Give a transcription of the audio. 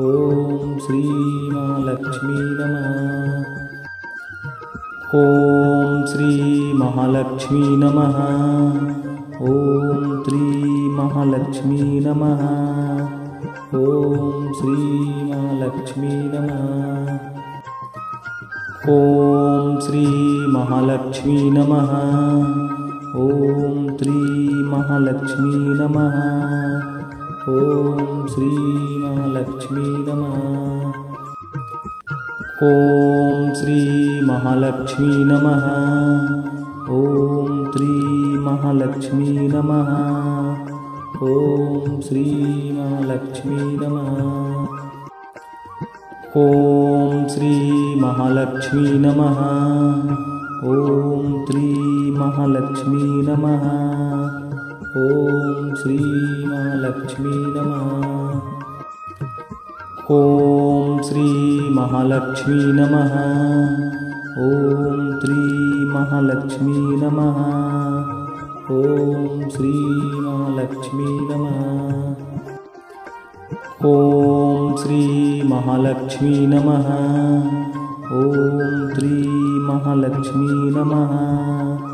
ॐ श्री महालक्ष्मी नमः। ॐ श्री महालक्ष्मी नमः। ॐ श्री महालक्ष्मी नमः। ॐ श्री महालक्ष्मी नमः। ॐ श्री महालक्ष्मी नमः। ॐ श्री महालक्ष्मी नमः। ॐ श्री महालक्ष्मी नमः। ॐ श्री महालक्ष्मी नमः। ॐ श्री महालक्ष्मी नमः। ॐ श्री महालक्ष्मी नमः। ॐ श्री महालक्ष्मी नमः। ॐ श्री महालक्ष्मी नमः। ॐ श्री महालक्ष्मी नमः। ॐ श्री महालक्ष्मी नमः। ॐ श्री महालक्ष्मी नमः। ॐ श्री महालक्ष्मी नमः। ॐ श्री महालक्ष्मी नमः। ॐ श्री महालक्ष्मी नमः।